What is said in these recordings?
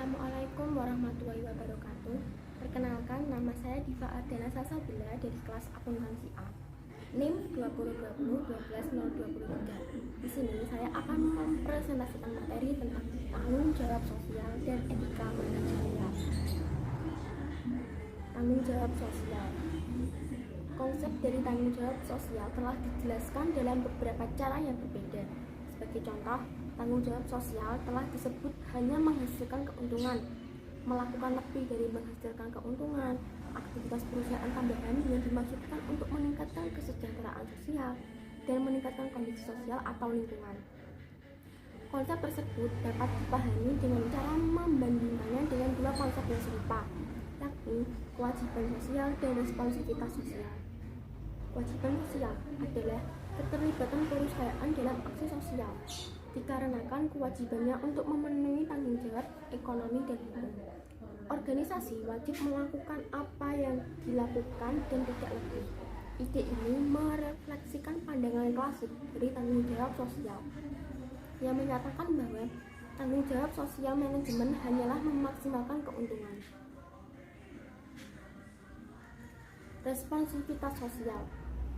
Assalamualaikum warahmatullahi wabarakatuh. Perkenalkan, nama saya Diva Ardana Salsabila dari kelas akuntansi A. NIM 2020-12023. Di sini saya akan mempresentasikan materi tentang tanggung jawab sosial dan etika manajerial. Tanggung jawab sosial. Konsep dari tanggung jawab sosial telah dijelaskan dalam beberapa cara yang berbeda. Sebagai contoh, tanggung jawab sosial telah disebut hanya menghasilkan keuntungan, melakukan lebih dari menghasilkan keuntungan, aktivitas perusahaan tambahan yang dimaksudkan untuk meningkatkan kesejahteraan sosial dan meningkatkan kondisi sosial atau lingkungan. Konsep tersebut dapat dipahami dengan cara membandingkannya dengan dua konsep yang serupa, yakni kewajiban sosial dan responsivitas sosial. Kewajiban sosial adalah keterlibatan perusahaan dalam aksi sosial, dikarenakan kewajibannya untuk memenuhi tanggung jawab ekonomi dan hukum. Organisasi wajib melakukan apa yang dilakukan dan tidak lebih. Ide ini merefleksikan pandangan klasik dari tanggung jawab sosial yang menyatakan bahwa tanggung jawab sosial manajemen hanyalah memaksimalkan keuntungan. Responsivitas sosial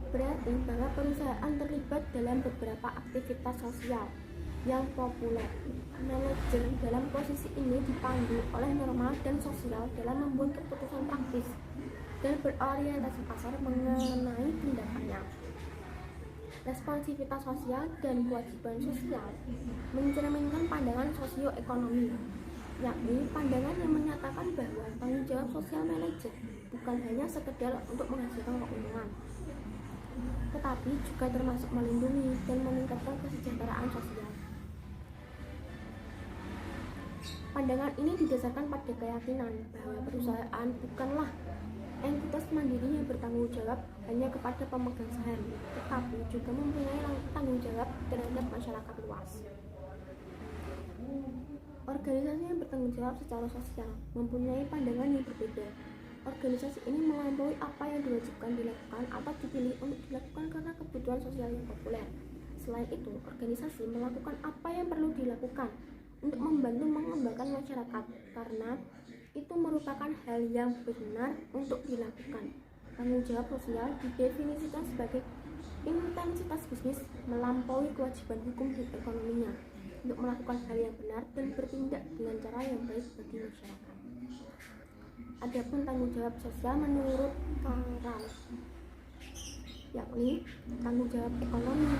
berarti bahwa perusahaan terlibat dalam beberapa aktivitas sosial yang populer. Manajer dalam posisi ini dipandu oleh norma dan sosial dalam membuat keputusan praktis dan berorientasi pasar mengenai tindakannya. Responsivitas sosial dan kewajiban sosial mencerminkan pandangan sosioekonomi, yakni pandangan yang menyatakan bahwa tanggung jawab sosial manajer bukan hanya sekedar untuk menghasilkan keuntungan, tetapi juga termasuk melindungi dan meningkatkan kesejahteraan sosial. Pandangan ini didasarkan pada keyakinan bahwa perusahaan bukanlah entitas mandiri yang bertanggung jawab hanya kepada pemegang saham, tetapi juga mempunyai tanggung jawab terhadap masyarakat luas. Organisasi yang bertanggung jawab secara sosial mempunyai pandangan yang berbeda. Organisasi ini melampaui apa yang diwajibkan dilakukan atau dipilih untuk dilakukan karena kebutuhan sosial yang populer. Selain itu, organisasi melakukan apa yang perlu dilakukan untuk membantu mengembangkan masyarakat karena itu merupakan hal yang benar untuk dilakukan. Tanggung jawab sosial didefinisikan sebagai intensitas bisnis melampaui kewajiban hukum dan ekonominya untuk melakukan hal yang benar dan bertindak dengan cara yang baik bagi masyarakat. Adapun tanggung jawab sosial menurut Karl, yakni tanggung jawab ekonomi,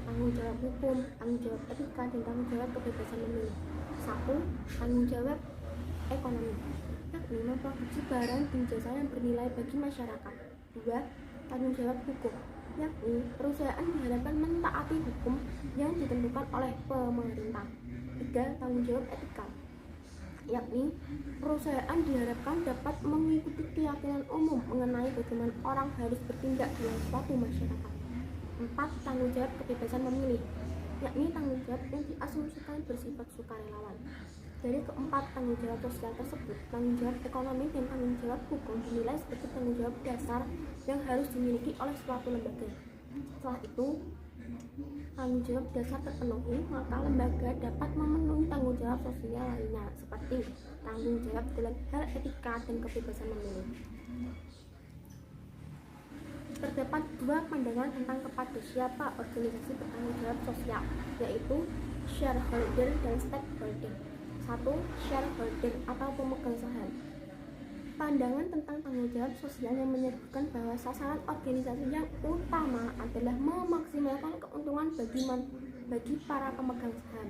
tanggung jawab hukum, tanggung jawab etika, dan tanggung jawab kebebasan memilih. 1. Tanggung jawab ekonomi, yakni memproduksi barang dan jasa yang bernilai bagi masyarakat. 2. Tanggung jawab hukum, yakni perusahaan diharapkan mentaati hukum yang ditentukan oleh pemerintah. 3. Tanggung jawab etika, yakni perusahaan diharapkan dapat mengikuti keyakinan umum mengenai bagaimana orang harus bertindak dalam suatu masyarakat. 4. Tanggung jawab kebebasan memilih, yakni tanggung jawab yang diasumsikan bersifat sukarelawan. Dari keempat tanggung jawab sosial tersebut, tanggung jawab ekonomi dan tanggung jawab hukum dinilai sebagai tanggung jawab dasar yang harus dimiliki oleh suatu lembaga. Setelah itu, tanggung jawab dasar terpenuhi, maka lembaga dapat memenuhi tanggung jawab sosial lainnya seperti tanggung jawab dalam hal etika dan kebebasan memilih. Terdapat dua pandangan tentang kepada siapa organisasi bertanggung jawab sosial, yaitu shareholder dan stakeholder. 1. Shareholder atau pemegang saham. Pandangan tentang tanggung jawab sosial yang menyebutkan bahwa sasaran organisasi yang utama adalah memaksimalkan keuntungan bagi para pemegang saham.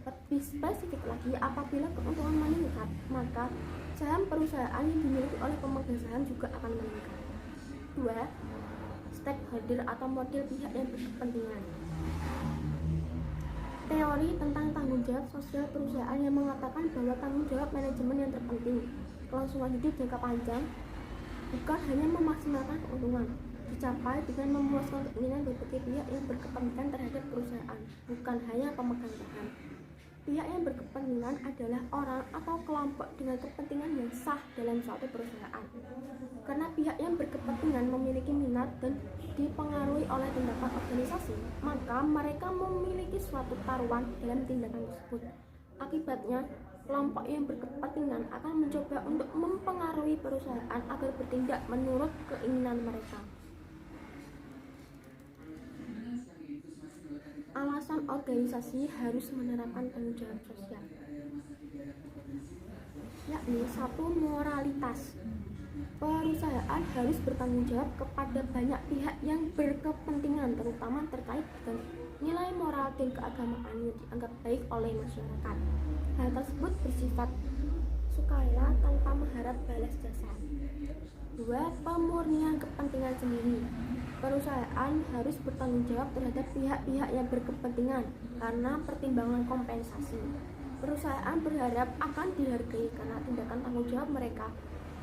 Lebih spesifik lagi, apabila keuntungan meningkat, maka saham perusahaan yang dimiliki oleh pemegang saham juga akan meningkat. 2. Stakeholder atau model pihak yang berkepentingan. Teori tentang tanggung jawab sosial perusahaan yang mengatakan bahwa tanggung jawab manajemen yang terpenting, kelangsungan hidup jangka panjang, bukan hanya memaksimalkan keuntungan dicapai dengan memuaskan keinginan berbagai pihak yang berkepentingan terhadap perusahaan, bukan hanya pemegang saham. Pihak yang berkepentingan adalah orang atau kelompok dengan kepentingan yang sah dalam suatu perusahaan. Karena pihak yang berkepentingan memiliki minat dan dipengaruhi oleh tindakan organisasi, maka mereka memiliki suatu taruhan dalam tindakan tersebut. Akibatnya, kelompok yang berkepentingan akan mencoba untuk mempengaruhi perusahaan agar bertindak menurut keinginan mereka. Alasan organisasi harus menerapkan tanggung jawab sosial, yakni satu, moralitas. Perusahaan harus bertanggung jawab kepada banyak pihak yang berkepentingan, terutama terkait dengan nilai moral dan keagamaan yang dianggap baik oleh masyarakat. Hal tersebut bersifat sukarela tanpa mengharap balas jasa. 2. Pemurnian kepentingan sendiri. Perusahaan harus bertanggung jawab terhadap pihak-pihak yang berkepentingan karena pertimbangan kompensasi. Perusahaan berharap akan dihargai karena tindakan tanggung jawab mereka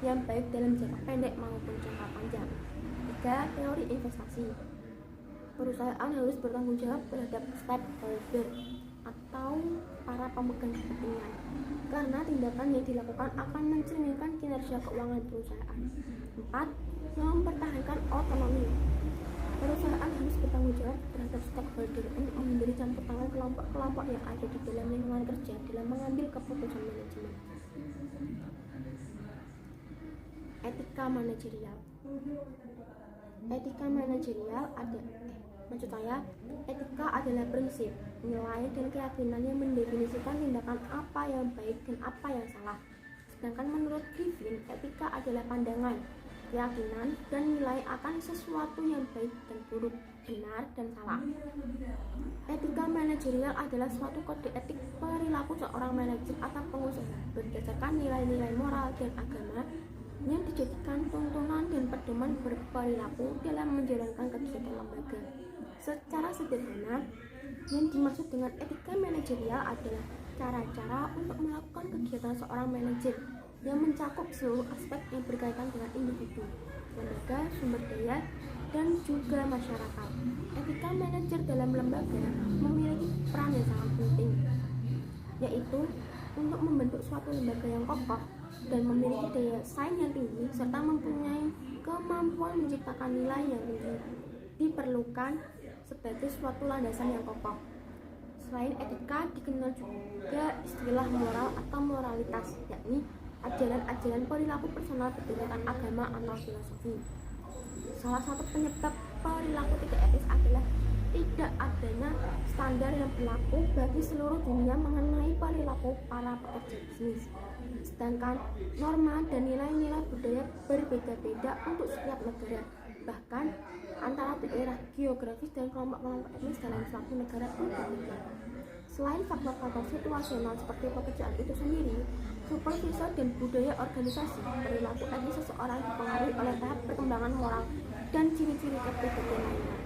yang baik dalam jangka pendek maupun jangka panjang. 3. Teori investasi. Perusahaan harus bertanggung jawab terhadap stakeholder atau para pemegang kepentingan karena tindakan yang dilakukan akan mencerminkan kinerja keuangan perusahaan. 4. Mempertahankan otonomi. Perusahaan harus bertanggung jawab terhadap stakeholder untuk menghindari campur tangan kelompok-kelompok yang ada di dalam lingkungan kerja dalam mengambil keputusan manajemen. Etika manajerial. Etika adalah prinsip, nilai, dan keyakinan yang mendefinisikan tindakan apa yang baik dan apa yang salah. Sedangkan menurut Griffin, etika adalah pandangan, keyakinan, dan nilai akan sesuatu yang baik dan buruk, benar dan salah. Etika manajerial adalah suatu kode etik perilaku seorang manajer atau pengusaha berdasarkan nilai-nilai moral dan agama yang dijadikan tuntunan dan pedoman berperilaku dalam menjalankan kegiatan lembaga. Secara sederhana, yang dimaksud dengan etika manajerial adalah cara-cara untuk melakukan kegiatan seorang manajer yang mencakup seluruh aspek yang berkaitan dengan individu, lembaga, sumber daya, dan juga masyarakat. Etika manajer dalam lembaga memiliki peran yang sangat penting, yaitu untuk membentuk suatu lembaga yang kokoh dan memiliki daya saing yang tinggi serta mempunyai kemampuan menciptakan nilai yang tinggi diperlukan sebagai suatu landasan yang kokoh. Selain etika, dikenal juga istilah moral atau moralitas, yakni ajaran-ajaran perilaku personal berdasarkan agama atau filosofi. Salah satu penyebab perilaku tidak etis adalah tidak adanya standar yang berlaku bagi seluruh dunia mengenai perilaku para pekerja bisnis. Sedangkan norma dan nilai-nilai budaya berbeda-beda untuk setiap negara, bahkan antara daerah geografis dan kelompok-kelompok etnis dalam suatu negara pun berbeda. Selain faktor-faktor situasional seperti pekerjaan itu sendiri, supervisor dan budaya organisasi, perilaku etis seseorang dipengaruhi oleh tahap perkembangan moral dan ciri-ciri kepribadian lainnya.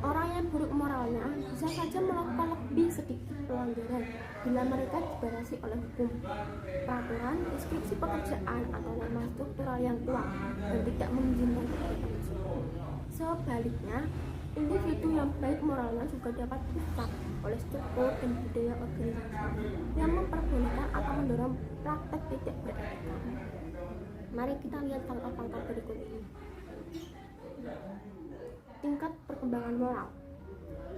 Orang yang buruk moralnya bisa saja melakukan lebih sedikit pelanggaran bila mereka dibatasi oleh hukum, peraturan, deskripsi pekerjaan, atau norma struktural yang kuat dan tidak mengizinkan kegiatan tersebut. Sebaliknya, individu yang baik moralnya juga dapat dirusak oleh struktur dan budaya organisasi yang memperbolehkan atau mendorong praktek tidak beretika. Mari kita lihat fakta-fakta berikut ini. Tingkat perkembangan moral.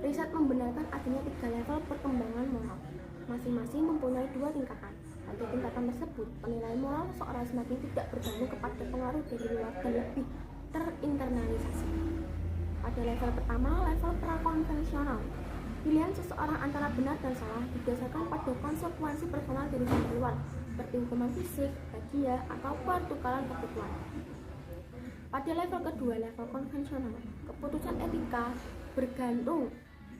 Riset membenarkan adanya 3 level perkembangan moral. Masing-masing mempunyai 2 tingkatan. Pada tingkatan tersebut, penilaian moral seseorang semakin tidak bergantung kepada pengaruh dari luar dan lebih terinternalisasi. Pada level pertama, level prakonvensional. Pilihan seseorang antara benar dan salah didasarkan pada konsekuensi personal dari sumber luar, seperti hukuman fisik, hadiah, atau pertukaran kebutuhan. Pada level kedua, level konvensional, keputusan etika bergantung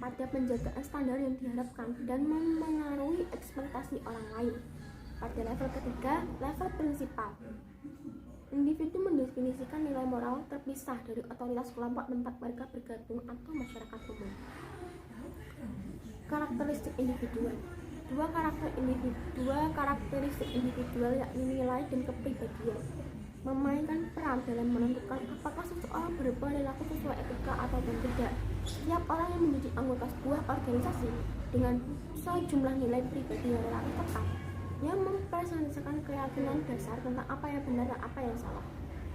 pada penjagaan standar yang diharapkan dan memengaruhi ekspektasi orang lain. Pada level ketiga, level prinsipal, individu mendefinisikan nilai moral terpisah dari otoritas kelompok tempat mereka bergabung atau masyarakat umum. Karakteristik individual. Dua karakteristik individual yakni nilai dan kepribadian memainkan peran dalam menentukan apakah seseorang berperilaku sesuai etika atau tidak. Setiap orang yang menjadi anggota sebuah organisasi dengan sejumlah nilai pribadi yang relatif tetap yang mempresentasikan keyakinan dasar tentang apa yang benar dan apa yang salah.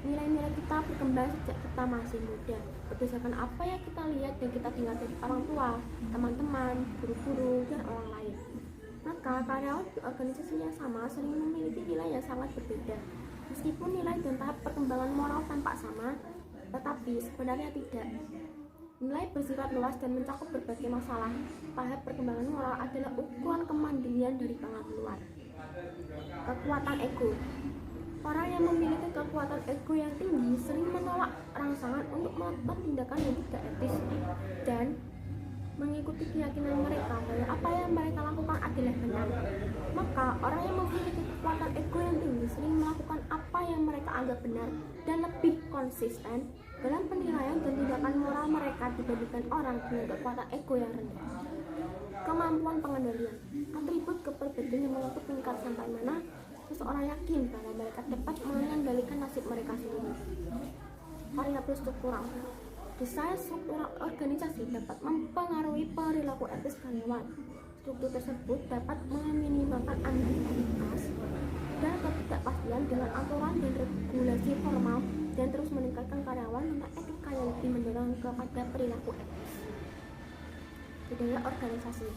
Nilai-nilai kita berkembang sejak kita masih muda berdasarkan apa yang kita lihat dan kita dengar dari orang tua, teman-teman, guru-guru, dan orang lain. Maka karyawan di organisasi yang sama sering memiliki nilai yang sangat berbeda. Meskipun nilai dan tahap perkembangan moral tampak sama, tetapi sebenarnya tidak. Nilai bersifat luas dan mencakup berbagai masalah. Tahap perkembangan moral adalah ukuran kemandirian dari pengaruh luar. Kekuatan ego. Orang yang memiliki kekuatan ego yang tinggi sering menolak rangsangan untuk melakukan tindakan yang tidak etis dan mengikuti keyakinan mereka bahwa apa yang mereka lakukan adalah benar. Maka orang yang memiliki kekuatan ego yang tinggi sering melakukan apa yang mereka anggap benar dan lebih konsisten dalam penilaian dan tindakan moral mereka dibandingkan orang dengan kekuatan ego yang rendah. Kemampuan pengendalian. Atribut kepribadian yang mengatur tingkat sampai mana seseorang yakin bahwa mereka dapat mengendalikan nasib mereka sendiri. Variabel struktural. Desain struktural organisasi dapat mempengaruhi perilaku etis karyawan. Struktur tersebut dapat meminimalkan ambiguitas dan ketidakpastian dengan aturan dan regulasi formal dan terus meningkatkan karyawan tentang etika yang lebih mendorong kepada perilaku etis. Budaya organisasi.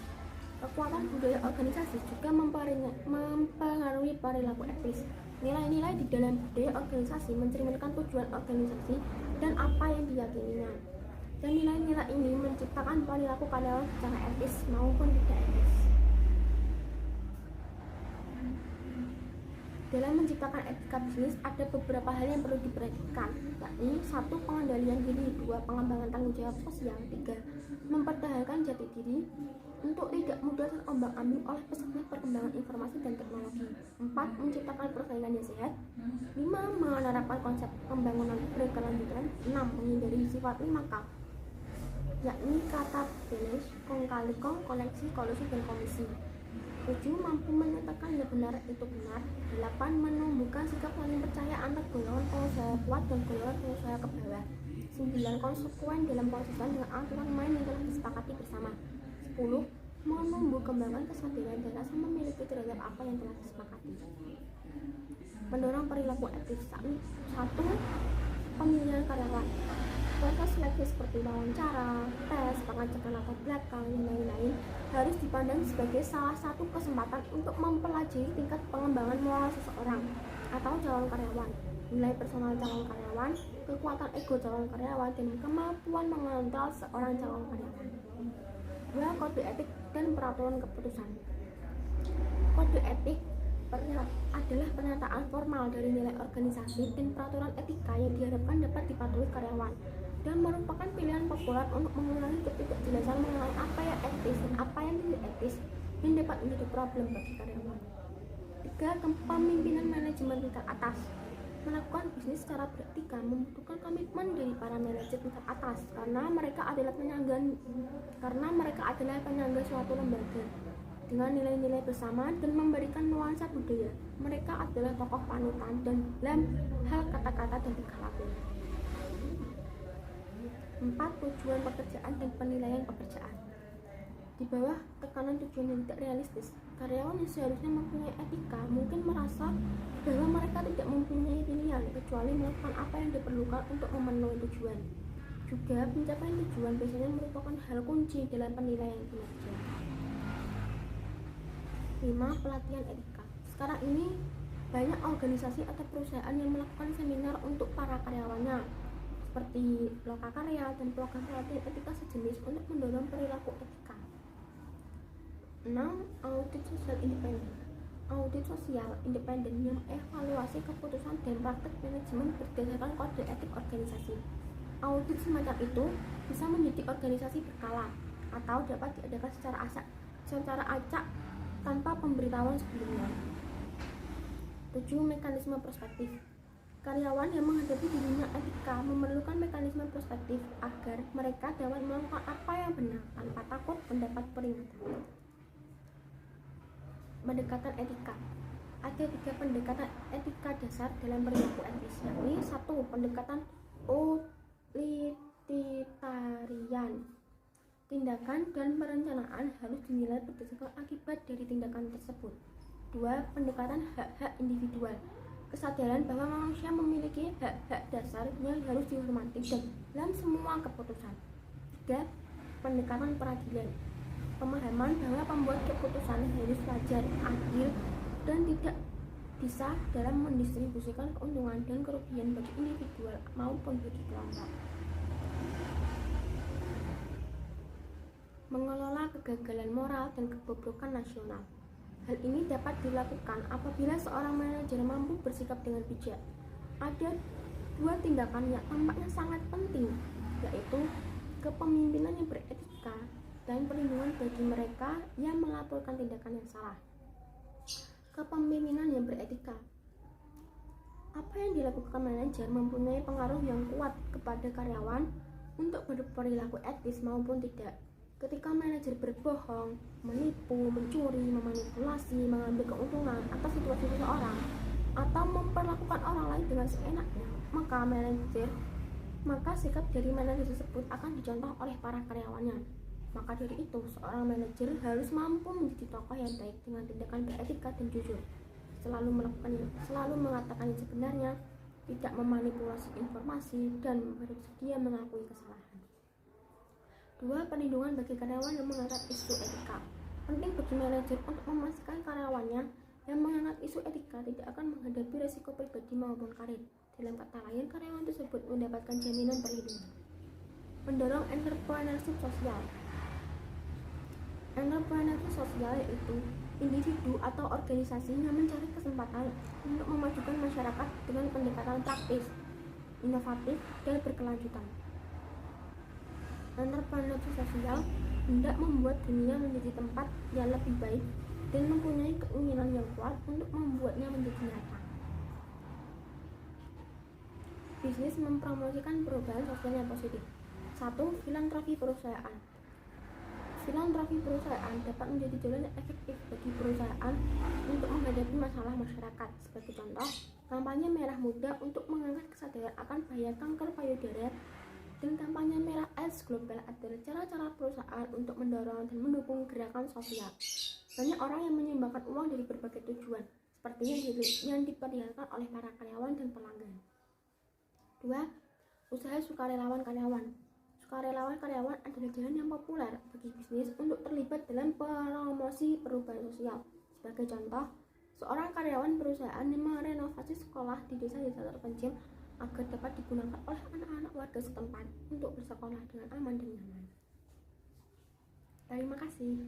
Kekuatan budaya organisasi juga mempengaruhi perilaku etis. Nilai-nilai di dalam budaya organisasi mencerminkan tujuan organisasi dan apa yang diyakininya. Dan nilai-nilai ini menciptakan perilaku karyawan secara etis maupun tidak etis. Dalam menciptakan etika bisnis ada beberapa hal yang perlu diperhatikan, yakni 1. Pengendalian diri, 2. Pengembangan tanggung jawab sosial, 3. Mempertahankan jati diri untuk tidak mudah terombang-ambing oleh pesatnya perkembangan informasi dan teknologi, 4. Menciptakan persaingan yang sehat, 5. Menerapkan konsep pembangunan berkelanjutan, 6. Menghindari sifat 5K, yakni kata balance, kong kali kong, koleksi, kolusi, dan komisi, 7. Mampu menyatakan yang benar itu benar, 8. Menumbuhkan sikap saling percaya antar golongan pengusaha kuat dan golongan pengusaha ke bawah, 9. Konsekuen dalam konsisten dengan aturan main yang telah disepakati bersama, 10. Menumbuh kembangkan kesadaran dan rasa memiliki terhadap apa yang telah disepakati. Mendorong perilaku etis. 1. Pemilihan karyawan. Proses seleksi seperti wawancara, tes, pengecekan latar belakang, dan lain-lain harus dipandang sebagai salah satu kesempatan untuk mempelajari tingkat pengembangan moral seseorang atau calon karyawan, nilai personal calon karyawan, kekuatan ego calon karyawan, dan kemampuan mengontrol seorang calon karyawan. 2. Kode etik dan peraturan keputusan. Kode etik adalah pernyataan formal dari nilai organisasi dan peraturan etika yang diharapkan dapat dipatuhi karyawan dan merupakan pilihan populer untuk mengurangi ketidakjelasan mengenai apa yang etis dan apa yang tidak etis yang dapat menjadi problem bagi karyawan. 3. Kepemimpinan manajemen tingkat atas. Melakukan bisnis secara beretika membutuhkan komitmen dari para manajer tingkat atas karena mereka adalah penyangga suatu lembaga dengan nilai-nilai bersama dan memberikan nuansa budaya. Mereka adalah tokoh panutan dan dalam hal kata-kata dan tingkah laku. 4. Tujuan pekerjaan dan penilaian pekerjaan. Di bawah tekanan tujuan yang tidak realistis, karyawan yang seharusnya mempunyai etika mungkin merasa bahwa mereka tidak mempunyai pilihan kecuali melakukan apa yang diperlukan untuk memenuhi tujuan. Juga pencapaian tujuan biasanya merupakan hal kunci dalam penilaian kinerja. 5. Pelatihan etika. Sekarang ini banyak organisasi atau perusahaan yang melakukan seminar untuk para karyawannya seperti Lokakarya dan program pelatihan etika sejenis untuk mendorong perilaku etika. 6. Audit sosial independen. Audit sosial independen yang mengevaluasi keputusan dan praktek manajemen berdasarkan kode etik organisasi. Audit semacam itu bisa menjadi organisasi berkala atau dapat diadakan secara acak tanpa pemberitahuan sebelumnya. 7. Mekanisme prospektif. Karyawan yang menghadapi dirinya etika memerlukan mekanisme prospektif agar mereka dapat melakukan apa yang benar tanpa takut mendapat peringatan. Pendekatan etika. Ada 3 pendekatan etika dasar dalam perilaku etis, yakni 1. Pendekatan utilitarian. Tindakan dan perencanaan harus dinilai berdasarkan akibat dari tindakan tersebut. 2. Pendekatan hak-hak individual. Kesadaran bahwa manusia memiliki hak-hak dasar yang harus dihormati dalam semua keputusan. 3. Pendekatan peradilan. pemahaman bahwa pembuat keputusan harus wajar, adil, dan tidak bisa dalam mendistribusikan keuntungan dan kerugian bagi individual maupun bagi kelompok. Mengelola kegagalan moral dan kebobrokan nasional. Hal ini dapat dilakukan apabila seorang manajer mampu bersikap dengan bijak. Ada dua tindakan yang tampaknya sangat penting, yaitu kepemimpinan yang beretika dan perlindungan bagi mereka yang melaporkan tindakan yang salah. Kepemimpinan yang beretika. Apa yang dilakukan manajer mempunyai pengaruh yang kuat kepada karyawan untuk berperilaku etis maupun tidak. Ketika manajer berbohong, menipu, mencuri, memanipulasi, mengambil keuntungan atas situasi seseorang, atau memperlakukan orang lain dengan seenaknya, maka sikap dari manajer tersebut akan dicontoh oleh para karyawannya. Maka dari itu, seorang manajer harus mampu menjadi tokoh yang baik dengan tindakan beretika dan jujur, selalu mengatakan yang sebenarnya, tidak memanipulasi informasi, dan bersedia mengakui kesalahan. 2. Perlindungan bagi karyawan yang mengangkat isu etika. Penting bagi manajer untuk memastikan karyawannya yang mengangkat isu etika tidak akan menghadapi resiko pribadi maupun karir. Dalam kata lain, karyawan tersebut mendapatkan jaminan perlindungan. Mendorong entrepreneurship sosial. Entrepreneurship sosial yaitu individu atau organisasi yang mencari kesempatan untuk memajukan masyarakat dengan pendekatan praktis, inovatif, dan berkelanjutan. Entrepreneurship sosial hendak membuat dunia menjadi tempat yang lebih baik dan mempunyai keinginan yang kuat untuk membuatnya menjadi nyata. Bisnis mempromosikan perubahan sosial yang positif. 1. Filantropi perusahaan. Filantropi perusahaan dapat menjadi jalan yang efektif bagi perusahaan untuk menghadapi masalah masyarakat. Sebagai contoh, kampanye Merah Muda untuk mengangkat kesadaran akan bahaya kanker payudara dan kampanye Merah AIDS Global adalah cara-cara perusahaan untuk mendorong dan mendukung gerakan sosial. Banyak orang yang menyumbangkan uang dari berbagai tujuan, seperti yang diperlihatkan oleh para karyawan dan pelanggan. 2. Usaha sukarelawan karyawan. Sukarelawan karyawan adalah jalan yang populer bagi bisnis untuk terlibat dalam promosi perubahan sosial. Sebagai contoh, seorang karyawan perusahaan yang merenovasi sekolah di desa-desa terpencil agar dapat digunakan oleh anak-anak warga setempat untuk bersekolah dengan aman dan nyaman. Terima kasih.